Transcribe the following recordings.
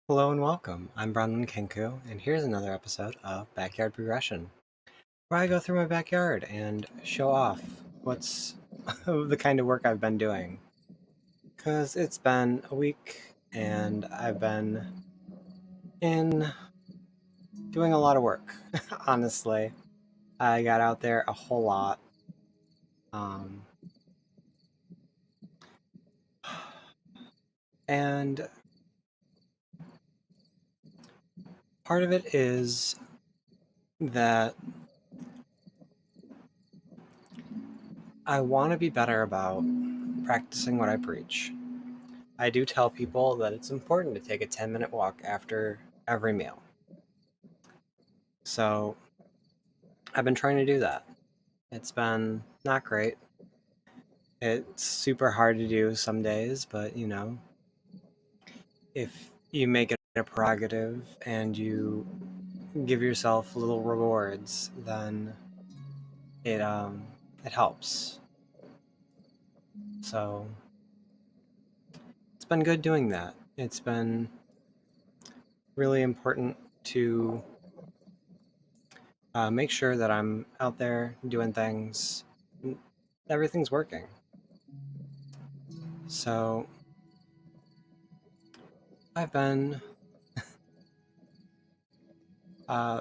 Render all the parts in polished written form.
Hello and welcome. I'm Bronwyn Kenku, and here's another episode of Backyard Progression, where I go through my backyard and show off what's the kind of work I've been doing. Because it's been a week, and I've been in doing a lot of work, honestly. I got out there a whole lot. Um, and part of it is that I want to be better about practicing what I preach. I do tell people that it's important to take a 10-minute walk after every meal. So I've been trying to do that. It's been not great. It's super hard to do some days, but if you make it a prerogative and you give yourself little rewards, then it helps. So it's been good doing that. It's been really important to make sure that I'm out there doing things. Everything's working. So I've been uh,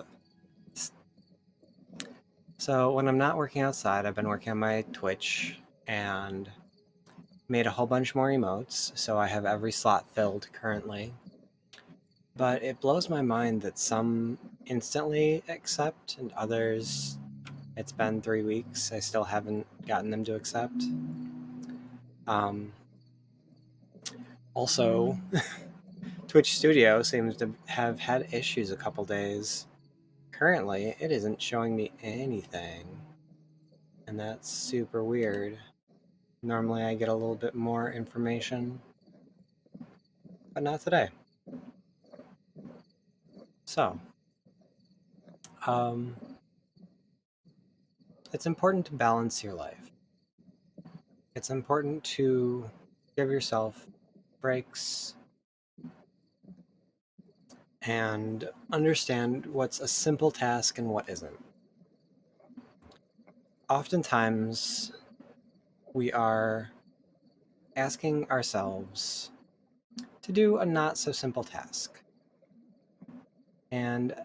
so when I'm not working outside, I've been working on my Twitch and made a whole bunch more emotes, so I have every slot filled currently. But it blows my mind that some instantly accept and others, it's been 3 weeks, I still haven't gotten them to accept. Also, Twitch Studio seems to have had issues a couple days. Currently, it isn't showing me anything, and that's super weird. Normally I get a little bit more information, but not today. So, um, it's important to balance your life. It's important to give yourself breaks and understand what's a simple task and what isn't. Oftentimes, we are asking ourselves to do a not so simple task. And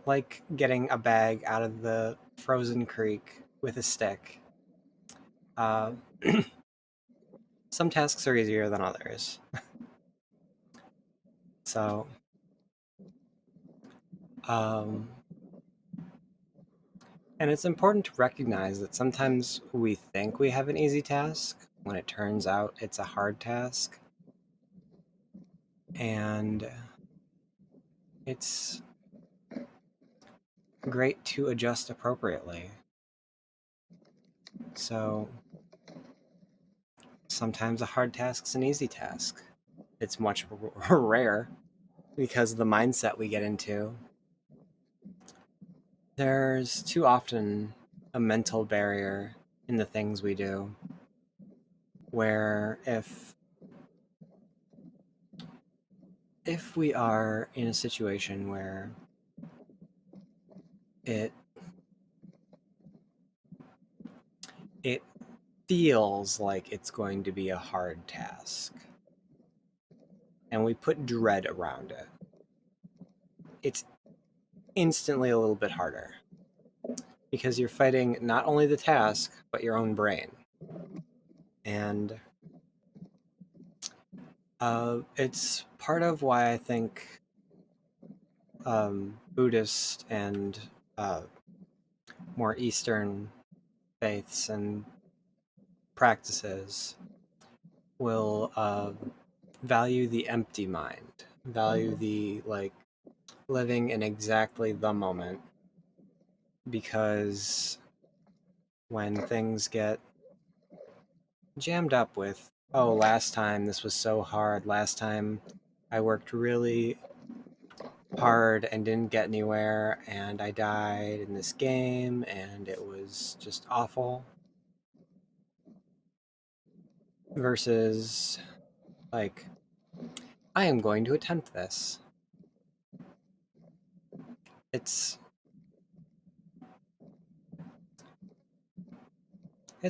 like getting a bag out of the frozen creek with a stick, uh, some tasks are easier than others. So, um, and it's important to recognize that sometimes we think we have an easy task when it turns out it's a hard task. And it's great to adjust appropriately. So sometimes a hard task's an easy task. It's much rare because of the mindset we get into. There's too often a mental barrier in the things we do, where if we are in a situation where it it feels like it's going to be a hard task and we put dread around it, it's instantly a little bit harder because you're fighting not only the task but your own brain. And it's part of why I think Buddhist and more Eastern faiths and practices will value the empty mind, value the living in exactly the moment, because when things get jammed up with, oh, last time this was so hard, last time I worked really hard and didn't get anywhere, and I died in this game, and it was just awful. Versus, like, I am going to attempt this. It's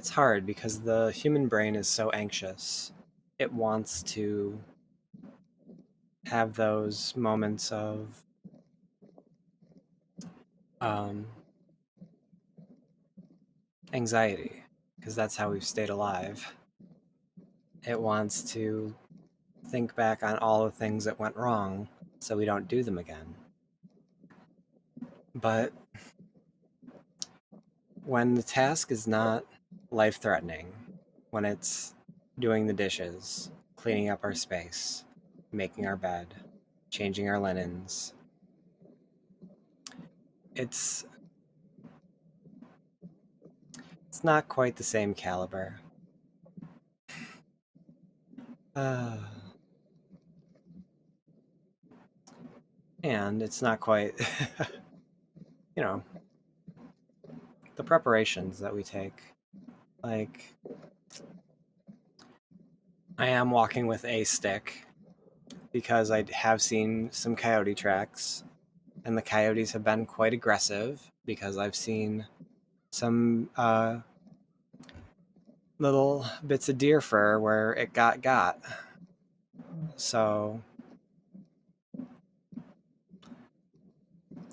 hard because the human brain is so anxious. It wants to have those moments of um, anxiety because that's how we've stayed alive. It wants to think back on all the things that went wrong so we don't do them again. But when the task is not life threatening, when it's doing the dishes, cleaning up our space, making our bed, changing our linens, it's not quite the same caliber. Uh, and it's not quite, you know, the preparations that we take. Like, I am walking with a stick because I have seen some coyote tracks, and the coyotes have been quite aggressive because I've seen some little bits of deer fur where it got. So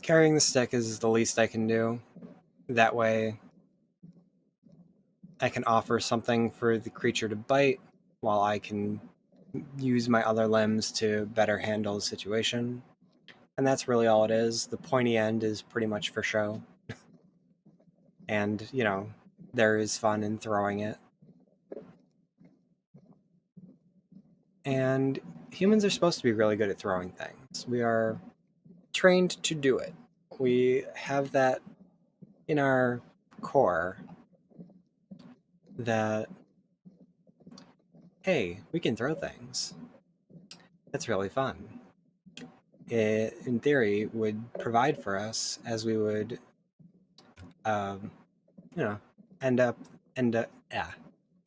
carrying the stick is the least I can do. That way I can offer something for the creature to bite while I can use my other limbs to better handle the situation. And that's really all it is. The pointy end is pretty much for show. And, there is fun in throwing it. And humans are supposed to be really good at throwing things. We are trained to do it. We have that in our core that, hey, we can throw things. That's really fun. It, in theory, would provide for us as we would, um, you know, end up, end up, yeah,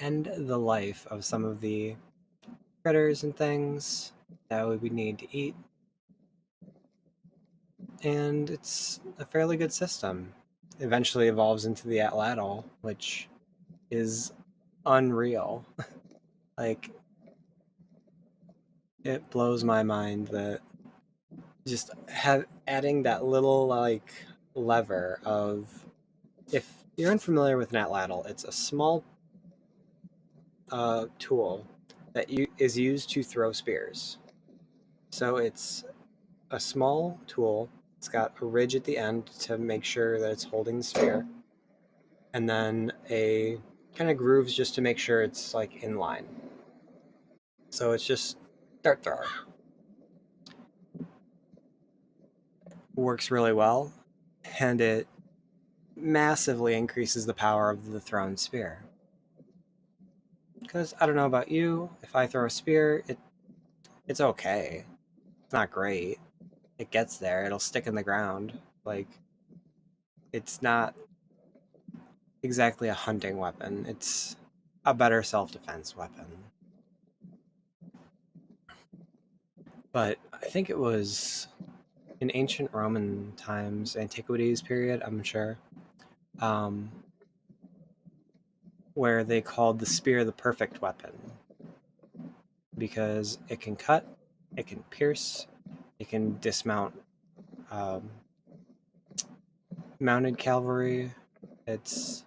end the life of some of the critters and things that we would need to eat. And it's a fairly good system. Eventually evolves into the Atlatl, which is unreal. Like, it blows my mind that just adding that little like lever of, if you're unfamiliar with an Atlatl, it's a small tool that is used to throw spears. So it's a small tool. It's got a ridge at the end to make sure that it's holding the spear, and then a kind of grooves just to make sure it's like in line. So it's just dart thrower. Works really well, and it massively increases the power of the thrown spear. Because I don't know about you, if I throw a spear, it's okay. It's not great. It gets there. It'll stick in the ground. Like, it's not exactly a hunting weapon. It's a better self-defense weapon. But I think it was in ancient Roman times, antiquities period, I'm sure, um, where they called the spear the perfect weapon because it can cut, it can pierce, it can dismount um, mounted cavalry. It's,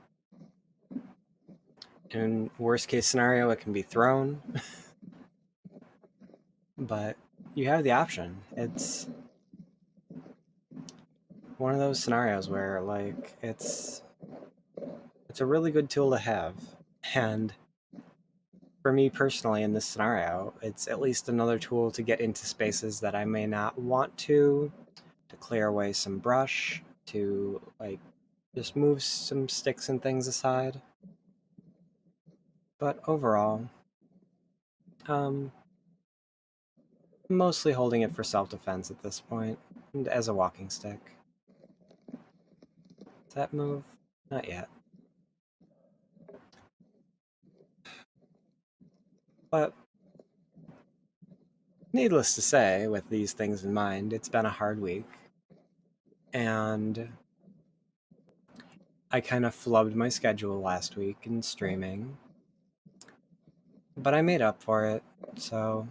in worst case scenario, it can be thrown, but you have the option. It's one of those scenarios where like it's a really good tool to have. And for me personally in this scenario, it's at least another tool to get into spaces that I may not want to clear away some brush, to like just move some sticks and things aside. But overall, um, mostly holding it for self-defense at this point, and as a walking stick. Does that move? Not yet. But needless to say, with these things in mind, it's been a hard week. And I kind of flubbed my schedule last week in streaming. But I made up for it, so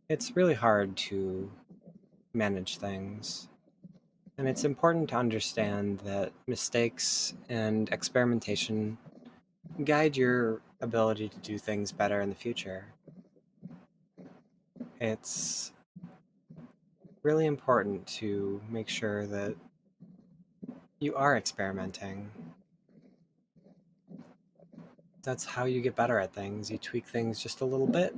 it's really hard to manage things. And it's important to understand that mistakes and experimentation guide your ability to do things better in the future. It's really important to make sure that you are experimenting. That's how you get better at things. You tweak things just a little bit,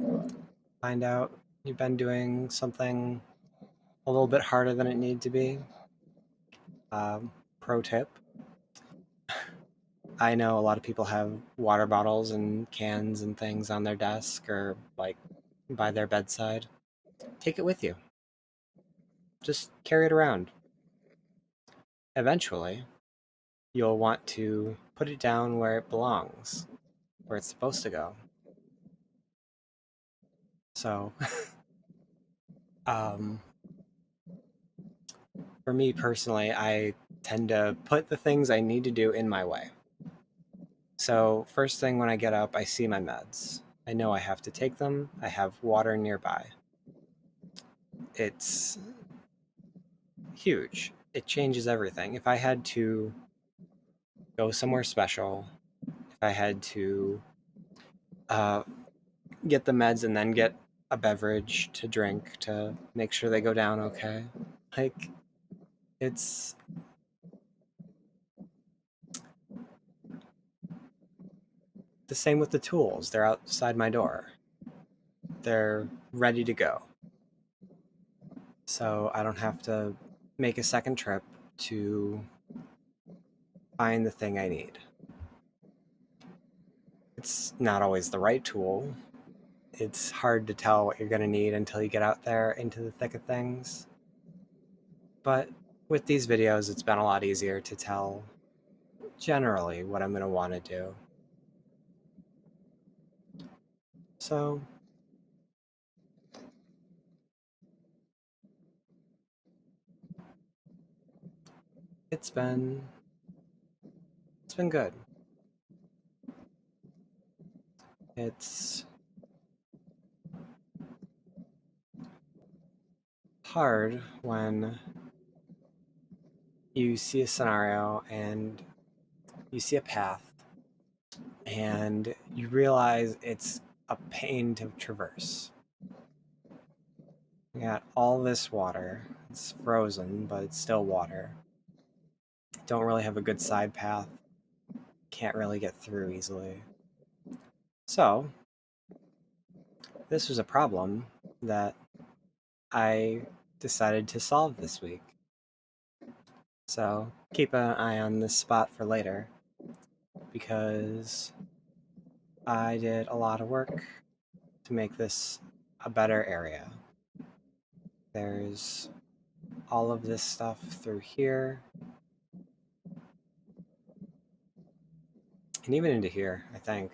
find out you've been doing something a little bit harder than it needed to be. Pro tip, I know a lot of people have water bottles and cans and things on their desk or like by their bedside. Take it with you. Just carry it around. Eventually, you'll want to put it down where it belongs, where it's supposed to go. So, um, for me personally, I tend to put the things I need to do in my way. So, first thing when I get up, I see my meds. I know I have to take them. I have water nearby. It's huge. It changes everything. If I had to go somewhere special, if I had to uh, get the meds and then get a beverage to drink to make sure they go down okay, like it's the same with the tools. They're outside my door. They're ready to go. So I don't have to make a second trip to find the thing I need. It's not always the right tool. It's hard to tell what you're going to need until you get out there into the thick of things. But with these videos, it's been a lot easier to tell generally what I'm going to want to do. So it's been good. It's hard when you see a scenario and you see a path and you realize it's a pain to traverse. You got all this water. It's frozen, but it's still water. Don't really have a good side path. Can't really get through easily. So, this was a problem that I decided to solve this week. So, keep an eye on this spot for later because I did a lot of work to make this a better area. There's all of this stuff through here and even into here, I think,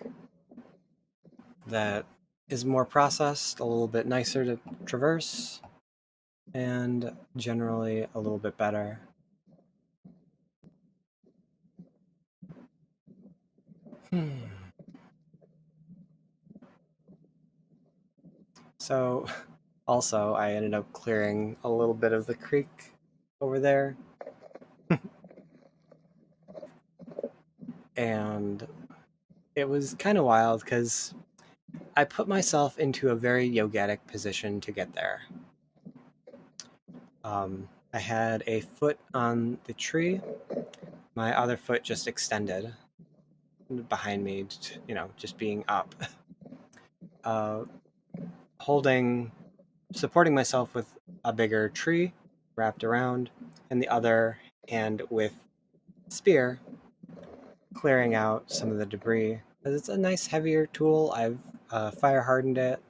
that is more processed, a little bit nicer to traverse, and generally a little bit better. So, also, I ended up clearing a little bit of the creek over there. And it was kind of wild because I put myself into a very yogic position to get there. I had a foot on the tree, my other foot just extended behind me, just being up, uh, supporting myself with a bigger tree wrapped around, and the other hand with spear, clearing out some of the debris. Because it's a nice heavier tool. I've fire hardened it.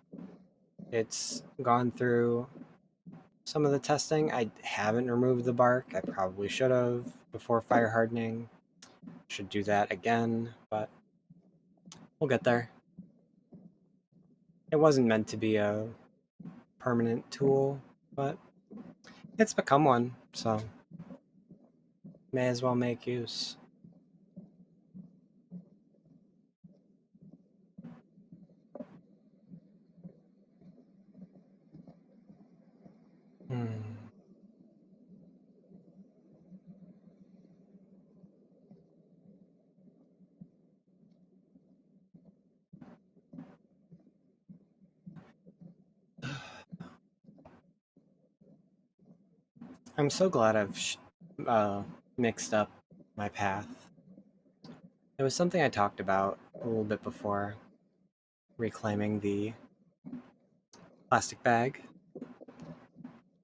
It's gone through some of the testing. I haven't removed the bark. I probably should have before fire hardening. Should do that again, but we'll get there. It wasn't meant to be a permanent tool, but it's become one, so may as well make use. Hmm. I'm so glad I've mixed up my path. It was something I talked about a little bit before, reclaiming the plastic bag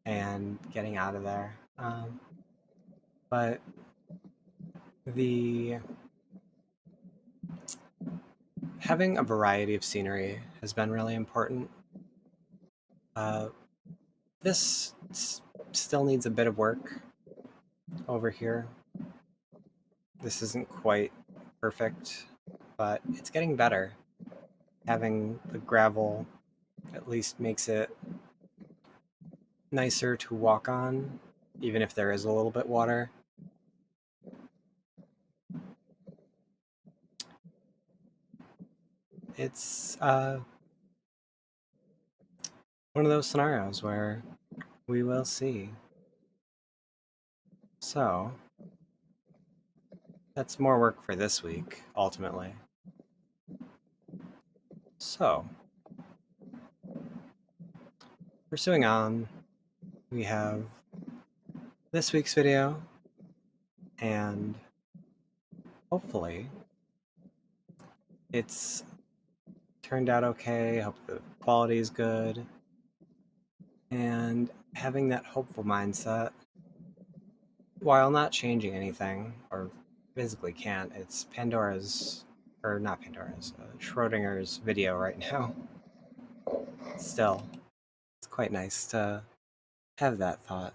and getting out of there. But the having a variety of scenery has been really important. Uh, this still needs a bit of work over here. This isn't quite perfect, but it's getting better. Having the gravel at least makes it nicer to walk on, even if there is a little bit water. It's one of those scenarios where we will see. So, that's more work for this week, ultimately. So, pursuing on, we have this week's video, and hopefully it's turned out okay. I hope the quality is good. And having that hopeful mindset, while not changing anything, or physically can't, it's Pandora's, or not Pandora's, Schrodinger's video right now. Still, it's quite nice to have that thought.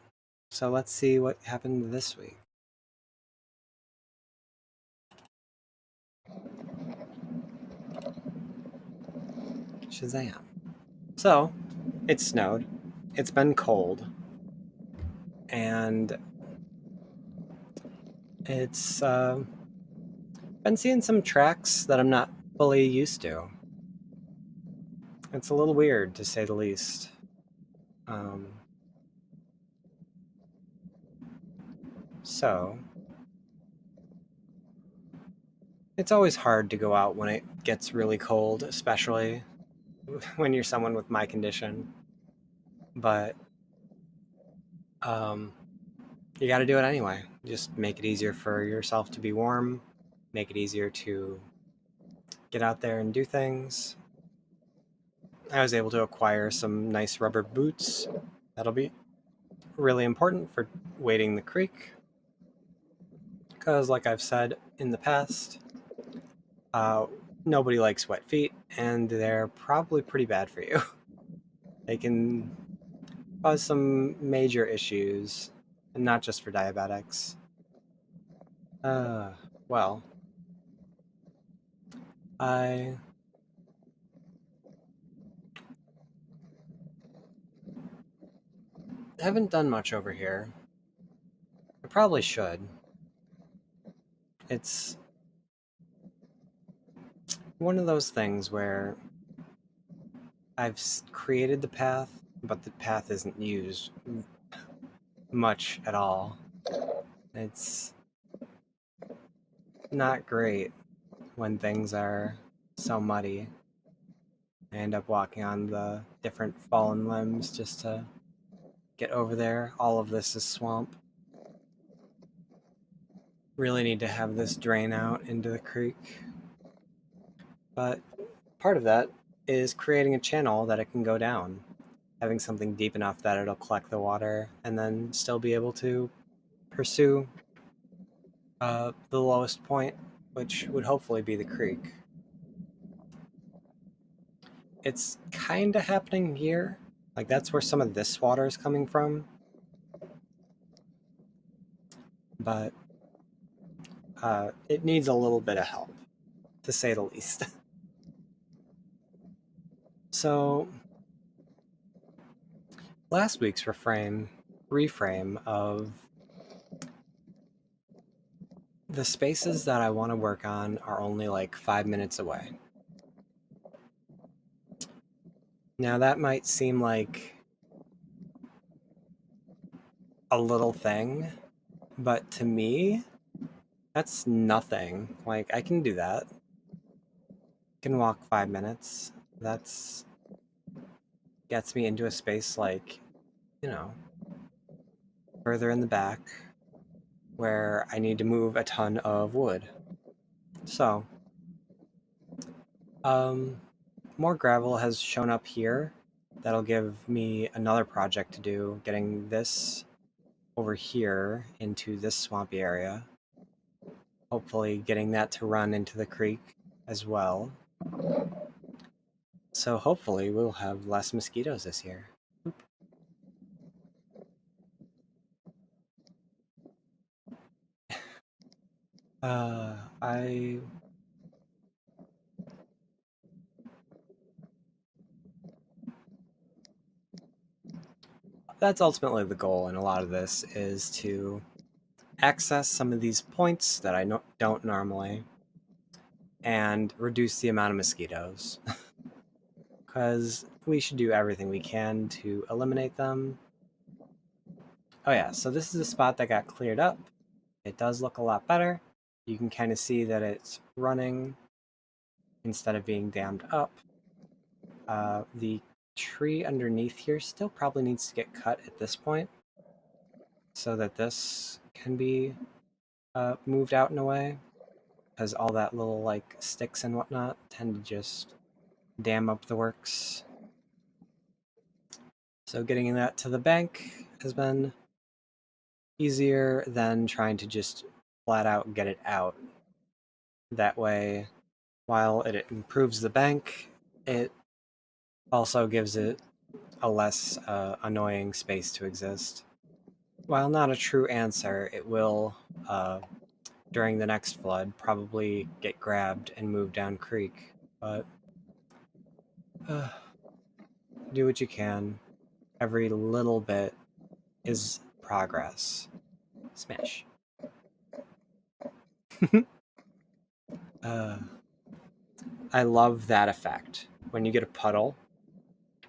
So let's see what happened this week. Shazam. So, it snowed. It's been cold. And it's been seeing some tracks that I'm not fully used to. It's a little weird, to say the least. So, it's always hard to go out when it gets really cold, especially when you're someone with my condition. But you got to do it anyway. Just make it easier for yourself to be warm, make it easier to get out there and do things. I was able to acquire some nice rubber boots. That'll be really important for wading the creek. Because, like I've said in the past, nobody likes wet feet, and they're probably pretty bad for you. They can cause some major issues, and not just for diabetics. Well, I haven't done much over here. I probably should. It's one of those things where I've created the path, but the path isn't used much at all. It's not great when things are so muddy. I end up walking on the different fallen limbs just to get over there. All of this is swamp. Really need to have this drain out into the creek. But part of that is creating a channel that it can go down. Having something deep enough that it'll collect the water and then still be able to pursue the lowest point, which would hopefully be the creek. it's kind of happening here. Like that's where some of this water is coming from. But it needs a little bit of help, to say the least. So last week's reframe of the spaces that I want to work on are only like 5 minutes away. Now that might seem like a little thing, but to me, that's nothing. Like I can do that. I can walk 5 minutes. That's gets me into a space like, you know, further in the back where I need to move a ton of wood. So, more gravel has shown up here. That'll give me another project to do, getting this over here into this swampy area. Hopefully getting that to run into the creek as well. So hopefully we'll have less mosquitoes this year. I that's ultimately the goal in a lot of this, is to access some of these points that I don't normally and reduce the amount of mosquitoes. Because we should do everything we can to eliminate them. Oh yeah, so this is a spot that got cleared up. It does look a lot better. You can kind of see that it's running instead of being dammed up. The tree underneath here still probably needs to get cut at this point so that this can be moved out in a way, because all that little like sticks and whatnot tend to just dam up the works. So getting that to the bank has been easier than trying to just flat out get it out. That way, while it improves the bank, it also gives it a less annoying space to exist. While not a true answer, it will, during the next flood, probably get grabbed and moved down creek. But do what you can. Every little bit is progress. Smash. I love that effect when you get a puddle,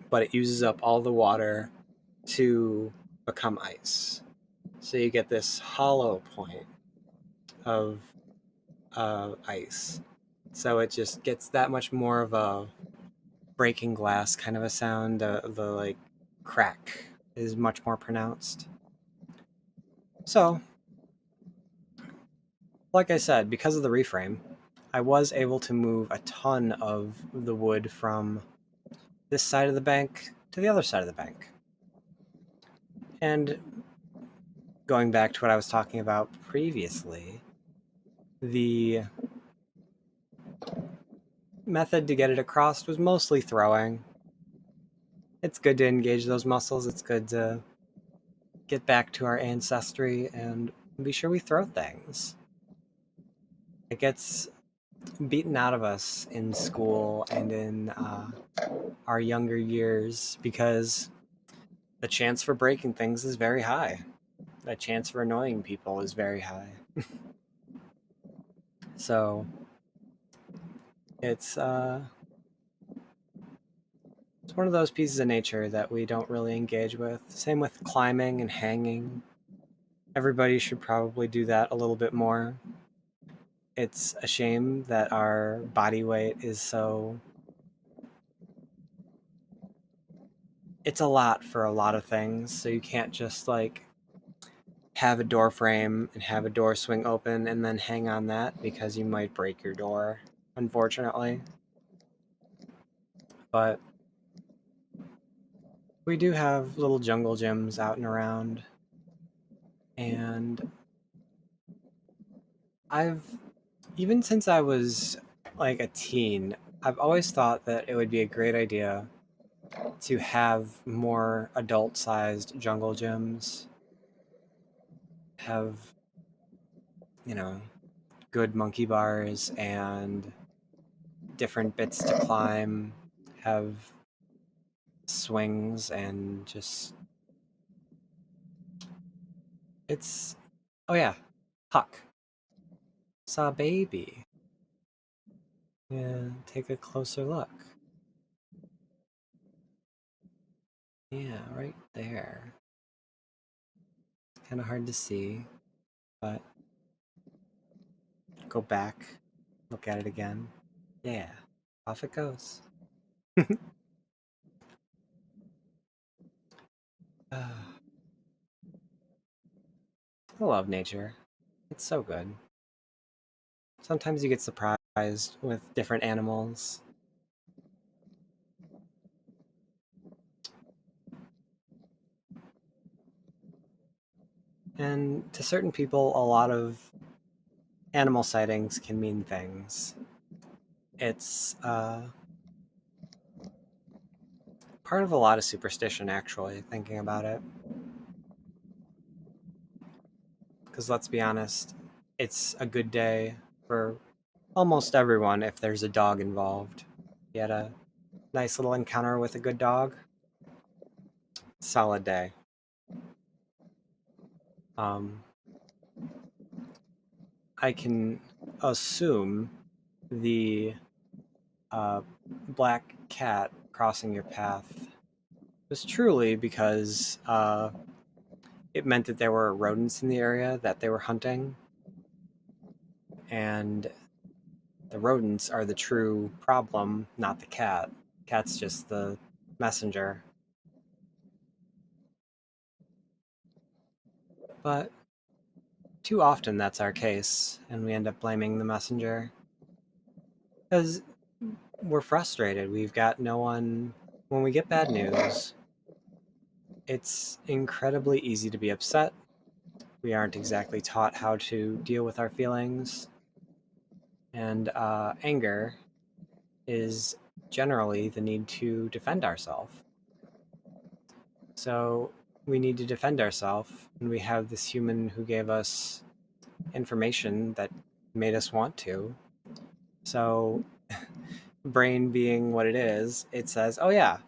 but it uses up all the water to become ice. So you get this hollow point of ice. So it just gets that much more of a breaking glass kind of a sound. The like crack is much more pronounced. So, like I said, because of the reframe, I was able to move a ton of the wood from this side of the bank to the other side of the bank. And going back to what I was talking about previously, the method to get it across was mostly throwing. It's good to engage those muscles. It's good to get back to our ancestry and be sure we throw things. It gets beaten out of us in school and in our younger years because the chance for breaking things is very high. The chance for annoying people is very high. So it's it's one of those pieces of nature that we don't really engage with. Same with climbing and hanging. Everybody should probably do that a little bit more. It's a shame that our body weight is so... It's a lot for a lot of things, so you can't just like have a door frame and have a door swing open and then hang on that, because you might break your door, unfortunately. But we do have little jungle gyms out and around, and I've, even since I was like a teen, I've always thought that it would be a great idea to have more adult-sized jungle gyms, have, you know, good monkey bars and different bits to climb, have swings and just it's oh yeah, Huck. Saw a baby. Yeah, take a closer look. Yeah, right there. It's kind of hard to see, but go back, look at it again. Yeah, off it goes. I love nature. It's so good. Sometimes you get surprised with different animals. And to certain people, a lot of animal sightings can mean things. It's part of a lot of superstition, actually, thinking about it. Because let's be honest, it's a good day for almost everyone if there's a dog involved. You had a nice little encounter with a good dog, solid day. Um, I can assume the black cat crossing your path was truly because it meant that there were rodents in the area that they were hunting, and the rodents are the true problem, not the cat. Cat's just the messenger. But too often that's our case, and we end up blaming the messenger because we're frustrated. We've got no one. When we get bad news, it's incredibly easy to be upset. We aren't exactly taught how to deal with our feelings, and anger is generally the need to defend ourselves. So we need to defend ourselves, and we have this human who gave us information that made us want to. So, brain being what it is, it says, "Oh yeah,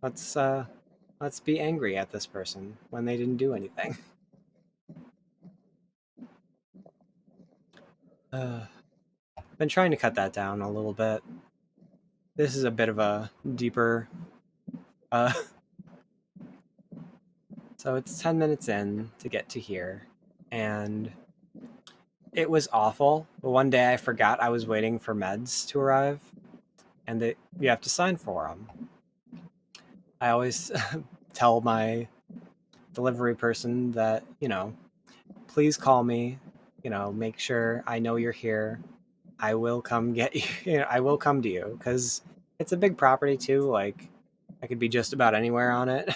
let's uh, let's be angry at this person when they didn't do anything." Uh, been trying to cut that down a little bit. This is a bit of a deeper. Uh, so it's 10 minutes in to get to here, and it was awful. But one day I forgot I was waiting for meds to arrive, and that you have to sign for them. I always tell my delivery person that, please call me, make sure I know you're here. I will come get you, I will come to you because it's a big property too. Like, I could be just about anywhere on it.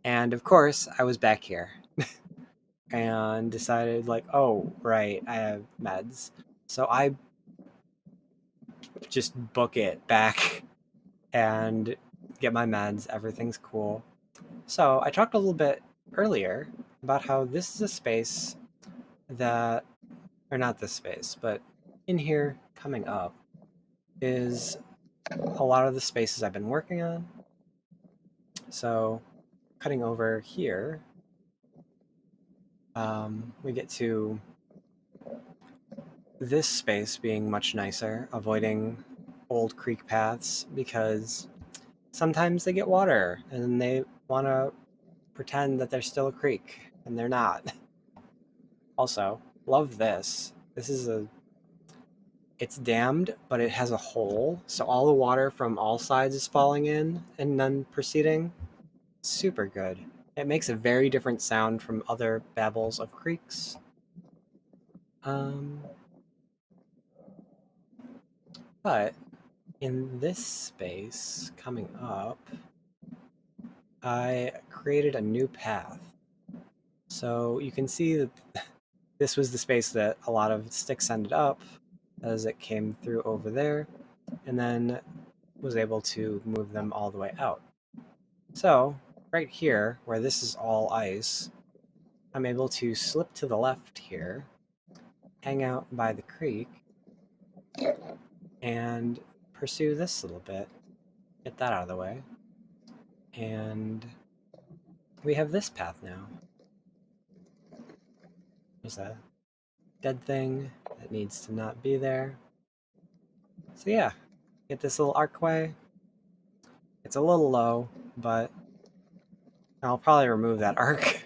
And of course, I was back here and decided, like, oh, right, I have meds. So I just book it back and get my meds. Everything's cool. So I talked a little bit earlier about how this is a space that, or not this space, but in here coming up is a lot of the spaces I've been working on. So cutting over here, we get to this space being much nicer, avoiding old creek paths because sometimes they get water and they want to pretend that they're still a creek and they're not. Also, love this. This is it's dammed, but it has a hole, so all the water from all sides is falling in and none proceeding. Super good. It makes a very different sound from other babbles of creeks. Um, but in this space coming up, I created a new path. So you can see that this was the space that a lot of sticks ended up as it came through over there. and then was able to move them all the way out. So right here, where this is all ice, I'm able to slip to the left here, hang out by the creek, and pursue this little bit, get that out of the way, and we have this path now. There's a dead thing that needs to not be there. So yeah, get this little archway. It's a little low, but I'll probably remove that arc,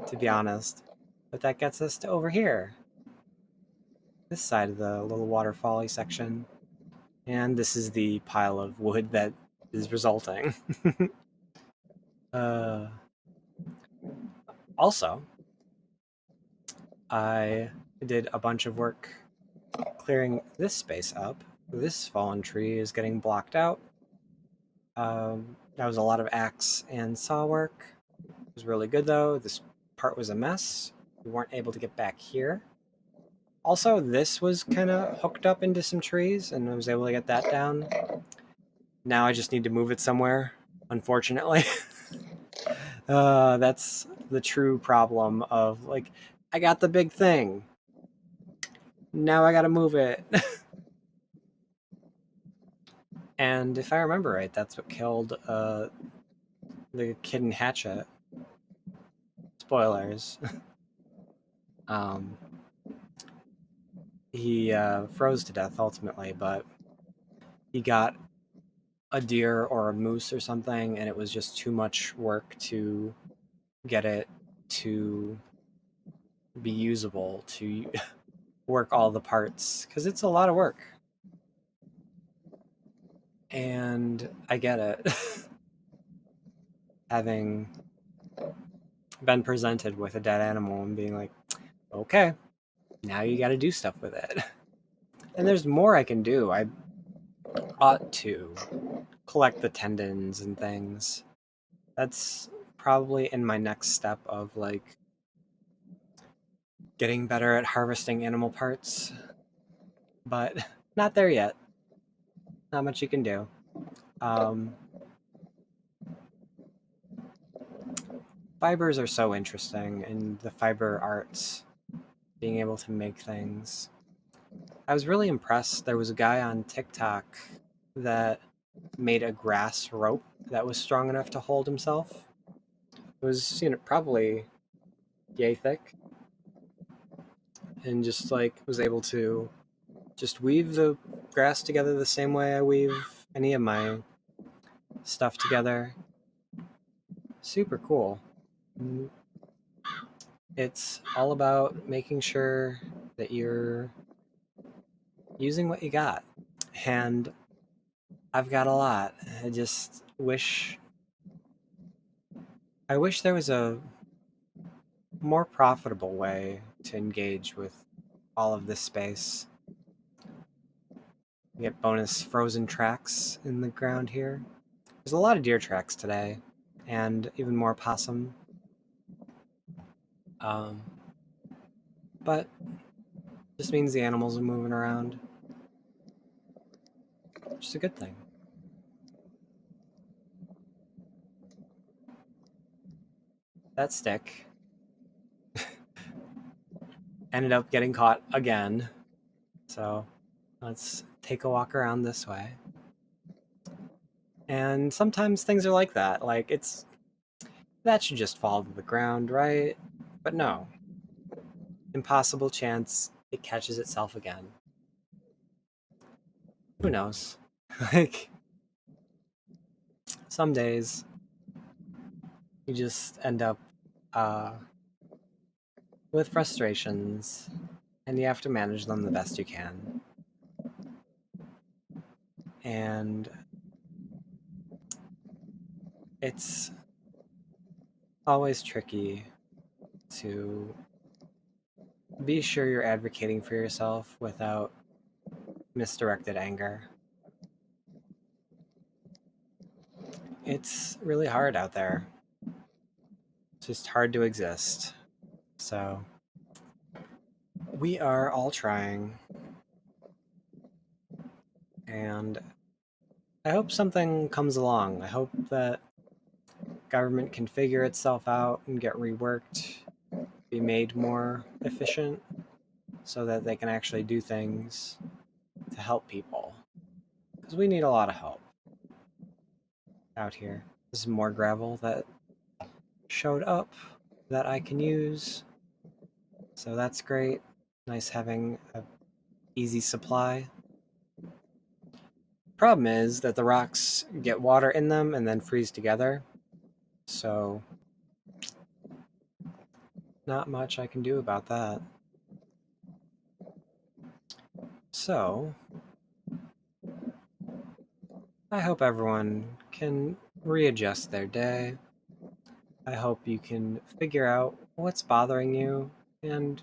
to be honest. But that gets us to over here. This side of the little waterfall-y section. And this is the pile of wood that is resulting. Also, I did a bunch of work clearing this space up. This fallen tree is getting blocked out. That was a lot of axe and saw work. It was really good though. This part was a mess. We weren't able to get back here. Also, this was kind of hooked up into some trees, and I was able to get that down. Now I just need to move it somewhere, unfortunately. That's the true problem of, like, I got the big thing. Now I gotta move it. And if I remember right, that's what killed the kid in Hatchet. Spoilers. He froze to death ultimately, but he got a deer or a moose or something, and it was just too much work to get it to be usable, to work all the parts, because it's a lot of work. And I get it. Having been presented with a dead animal and being like, okay, now you got to do stuff with it. And there's more I can do. I ought to collect the tendons and things. That's probably in my next step of, like, getting better at harvesting animal parts. But not there yet. Not much you can do. Fibers are so interesting, and the fiber arts, being able to make things. I was really impressed. There was a guy on TikTok that made a grass rope that was strong enough to hold himself. It was, probably yay thick, and just, like, was able to just weave the grass together the same way I weave any of my stuff together. Super cool. It's all about making sure that you're using what you got. And I've got a lot. I just wish there was a more profitable way to engage with all of this space. You get bonus frozen tracks in the ground here. There's a lot of deer tracks today, and even more possum. But just means the animals are moving around, which is a good thing. That stick ended up getting caught again, so let's take a walk around this way. And sometimes things are like that. Like, that should just fall to the ground, right? But no. Impossible chance it catches itself again. Who knows? Like, some days you just end up with frustrations, and you have to manage them the best you can. And it's always tricky to be sure you're advocating for yourself without misdirected anger. It's really hard out there. It's just hard to exist. So we are all trying, and I hope something comes along. I hope that government can figure itself out and get reworked, be made more efficient, so that they can actually do things to help people. Because we need a lot of help out here. This is more gravel that showed up that I can use, so that's great. Nice having a easy supply. Problem is that the rocks get water in them and then freeze together, so not much I can do about that. So, I hope everyone can readjust their day. I hope you can figure out what's bothering you and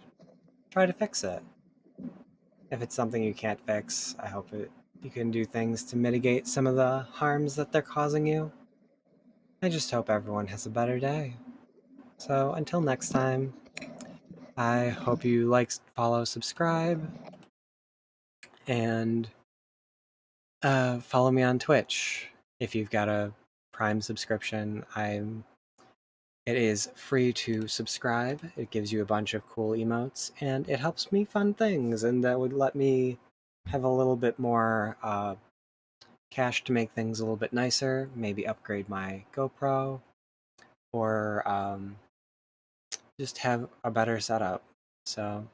try to fix it. If it's something you can't fix, I hope you can do things to mitigate some of the harms that they're causing you. I just hope everyone has a better day. So until next time, I hope you like, follow, subscribe, and follow me on Twitch. If you've got a Prime subscription, it is free to subscribe. It gives you a bunch of cool emotes, and it helps me fund things, and that would let me have a little bit more cash to make things a little bit nicer, maybe upgrade my GoPro, or just have a better setup. So